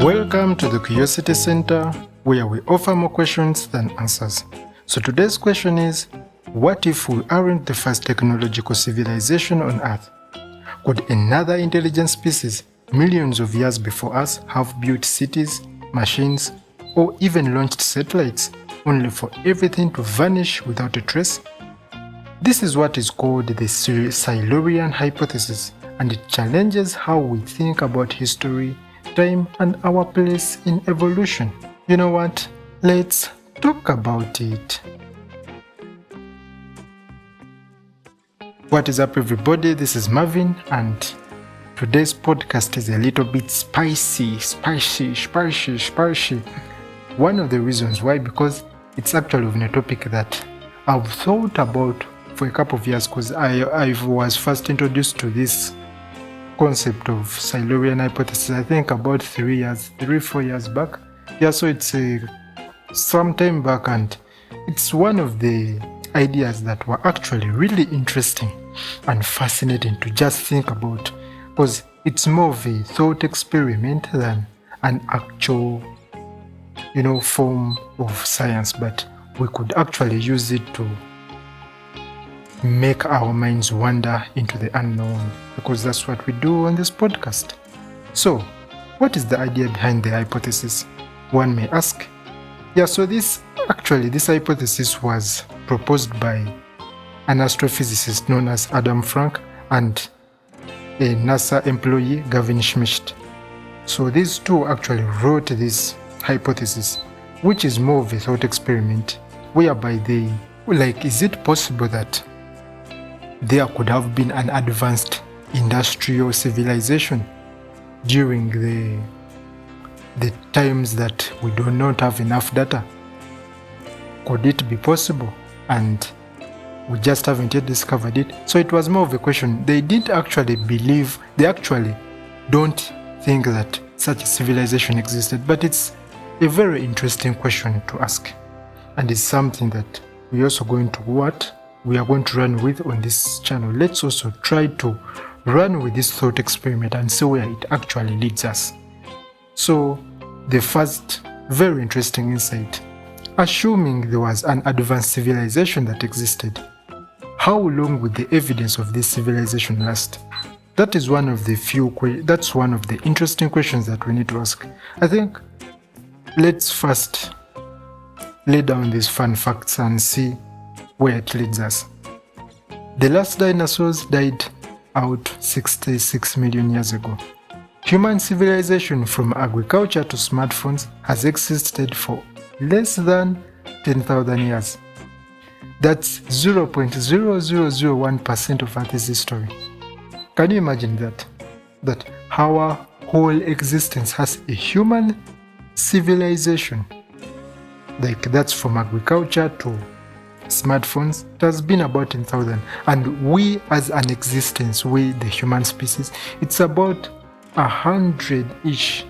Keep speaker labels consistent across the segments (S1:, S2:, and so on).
S1: Welcome to the Curiosity Center, where we offer more questions than answers. So today's question is, what if we aren't the first technological civilization on Earth? Could another intelligent species, millions of years before us, have built cities, machines, or even launched satellites, only for everything to vanish without a trace? This is what is called the Silurian Hypothesis, and it challenges how we think about history, time, and our place in evolution. You know what? Let's talk about it. What is up, everybody? This is Marvin, and today's podcast is a little bit spicy. One of the reasons why, because it's actually on a topic that I've thought about for a couple of years, because I was first introduced to this concept of Silurian hypothesis, I think about 4 years back. Yeah, so it's some time back, and it's one of the ideas that were actually really interesting and fascinating to just think about, because it's more of a thought experiment than an actual, form of science, but we could actually use it to make our minds wander into the unknown, because that's what we do on this podcast. So, what is the idea behind the hypothesis? One may ask. Yeah, so this hypothesis was proposed by an astrophysicist known as Adam Frank and a NASA employee, Gavin Schmidt. So these two actually wrote this hypothesis, which is more of a thought experiment, whereby is it possible that there could have been an advanced industrial civilization during the times that we do not have enough data? Could it be possible? And we just haven't yet discovered it. So it was more of a question. They actually don't think that such a civilization existed, but it's a very interesting question to ask. And it's something that we are going to run with on this channel. Let's also try to run with this thought experiment and see where it actually leads us. So, the first very interesting insight: assuming there was an advanced civilization that existed, how long would the evidence of this civilization last? That's one of the interesting questions that we need to ask. I think let's first lay down these fun facts and see where it leads us. The last dinosaurs died out 66 million years ago. Human civilization, from agriculture to smartphones, has existed for less than 10,000 years. That's 0.0001% of Earth's history. Can you imagine that? That our whole existence has a human civilization. That's from agriculture to smartphones. It has been about 10,000, and we as an existence, we the human species, it's about 100-ish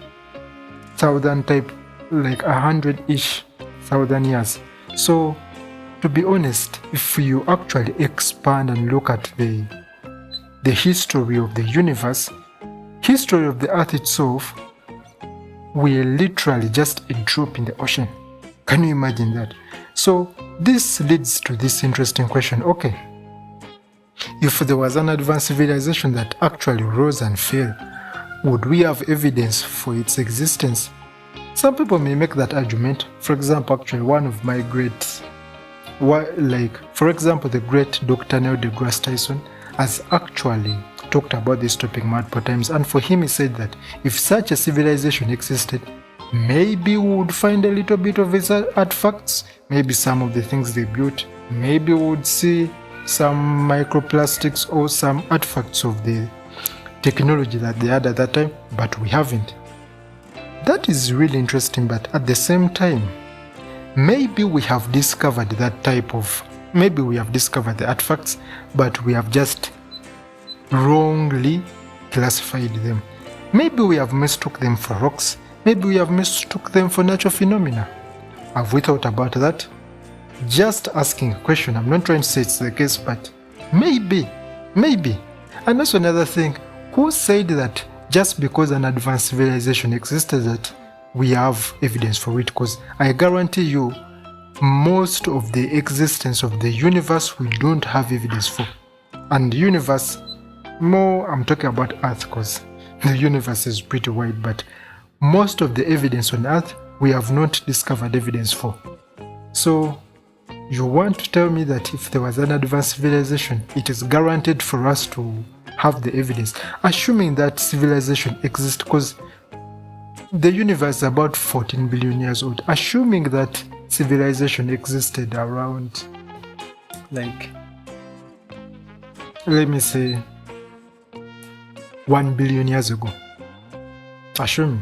S1: thousand years. So to be honest, if you actually expand and look at the history of the universe, history of the earth itself, we're literally just a drop in the ocean. Can you imagine that? So this leads to this interesting question. Okay, if there was an advanced civilization that actually rose and fell, would we have evidence for its existence? Some people may make that argument. For example, actually one of my the great Dr. Neil deGrasse Tyson has actually talked about this topic multiple times, and for him he said that if such a civilization existed, maybe we would find a little bit of its artifacts, maybe some of the things they built, maybe we would see some microplastics or some artifacts of the technology that they had at that time, but we haven't. That is really interesting, but at the same time, maybe we have discovered the artifacts, but we have just wrongly classified them. Maybe we have mistook them for rocks. Maybe we have mistook them for natural phenomena. Have we thought about that? Just asking a question. I'm not trying to say it's the case, but maybe. And also another thing, who said that just because an advanced civilization existed that we have evidence for it, because I guarantee you most of the existence of the universe we don't have evidence for. And the universe, more I'm talking about Earth because the universe is pretty wide, but most of the evidence on Earth we have not discovered evidence for. So you want to tell me that if there was an advanced civilization, it is guaranteed for us to have the evidence, assuming that civilization exists, because the universe is about 14 billion years old, assuming that civilization existed around, like, let me say 1 billion years ago. Assuming.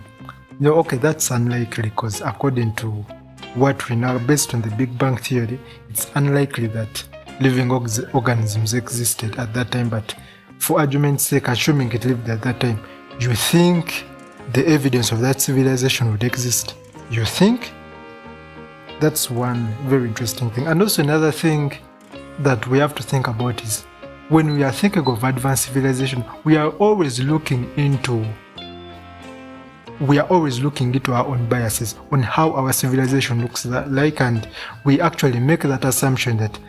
S1: No, okay, that's unlikely, because according to what we know, based on the Big Bang Theory, it's unlikely that living organisms existed at that time. But for argument's sake, assuming it lived at that time, you think the evidence of that civilization would exist? You think? That's one very interesting thing. And also another thing that we have to think about is when we are thinking of advanced civilization, we are always looking into our own biases on how our civilization looks like, and we actually make that assumption that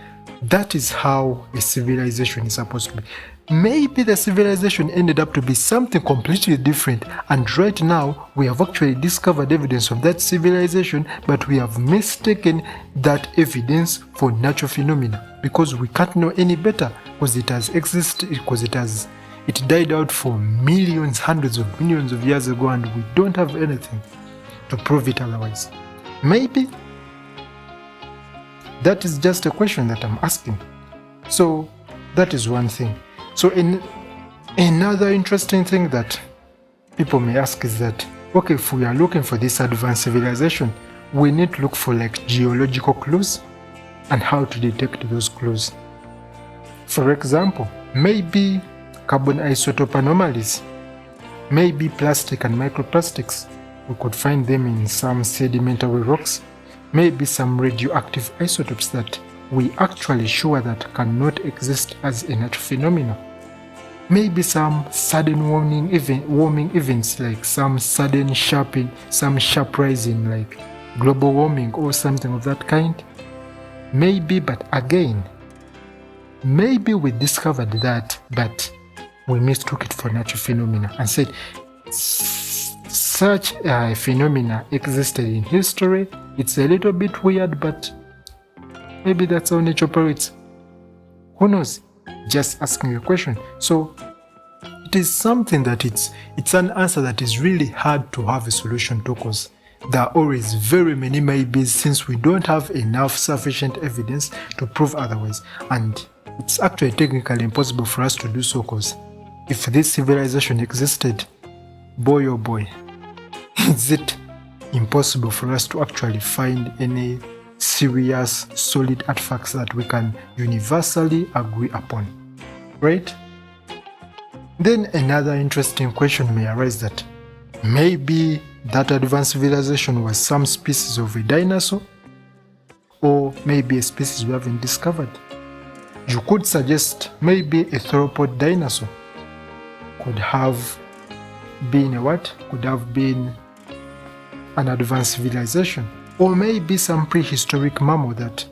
S1: that is how a civilization is supposed to be. Maybe the civilization ended up to be something completely different, and right now we have actually discovered evidence of that civilization, but we have mistaken that evidence for natural phenomena because we can't know any better, because it has existed, because it died out for millions, hundreds of millions of years ago, and we don't have anything to prove it otherwise. Maybe that is just a question that I'm asking. So that is one thing. So another interesting thing that people may ask is that, okay, if we are looking for this advanced civilization, we need to look for like geological clues and how to detect those clues. For example, maybe carbon isotope anomalies, maybe plastic and microplastics. We could find them in some sedimentary rocks, maybe some radioactive isotopes that we actually sure that cannot exist as a natural phenomenon. Maybe some sudden warming events, like some sudden sharp rise in like global warming or something of that kind. Maybe, but again, maybe we discovered that, but we mistook it for natural phenomena and said such a phenomena existed in history. It's a little bit weird, but maybe that's how nature operates. Who knows? Just asking a question. So it is something that it's an answer that is really hard to have a solution to, because there are always very many maybes since we don't have enough sufficient evidence to prove otherwise. And it's actually technically impossible for us to do so, because if this civilization existed, boy oh boy, is it impossible for us to actually find any serious, solid artifacts that we can universally agree upon, right? Then another interesting question may arise that maybe that advanced civilization was some species of a dinosaur, or maybe a species we haven't discovered. You could suggest maybe a theropod dinosaur could have been an advanced civilization, or maybe some prehistoric mammal that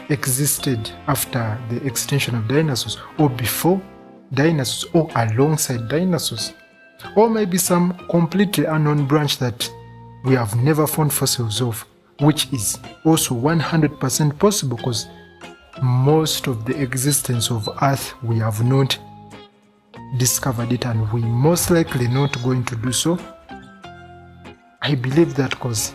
S1: existed after the extinction of dinosaurs, or before dinosaurs, or alongside dinosaurs, or maybe some completely unknown branch that we have never found fossils of, which is also 100% possible, because most of the existence of Earth we have not discovered it, and we most likely not going to do so. I believe that because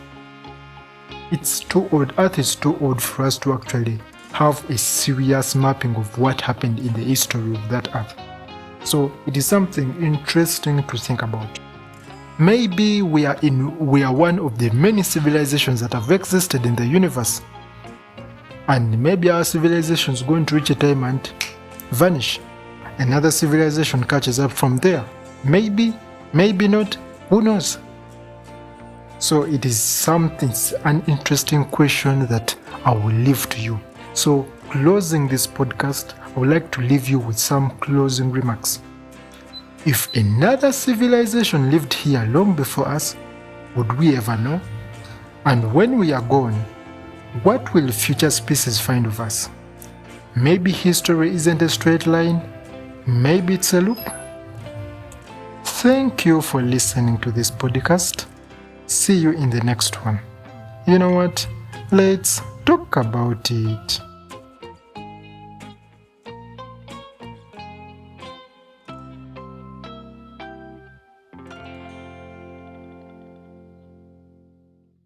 S1: it's too old, Earth is too old for us to actually have a serious mapping of what happened in the history of that Earth. So it is something interesting to think about. Maybe we are one of the many civilizations that have existed in the universe, and maybe our civilization is going to reach a time and vanish. Another civilization catches up from there. Maybe, maybe not, who knows? So it is an interesting question that I will leave to you. So closing this podcast, I would like to leave you with some closing remarks. If another civilization lived here long before us, Would we ever know? And when we are gone, what will future species find of us? Maybe history isn't a straight line. Maybe it's a loop. Thank you for listening to this podcast. See you in the next one. You know what? Let's talk about it.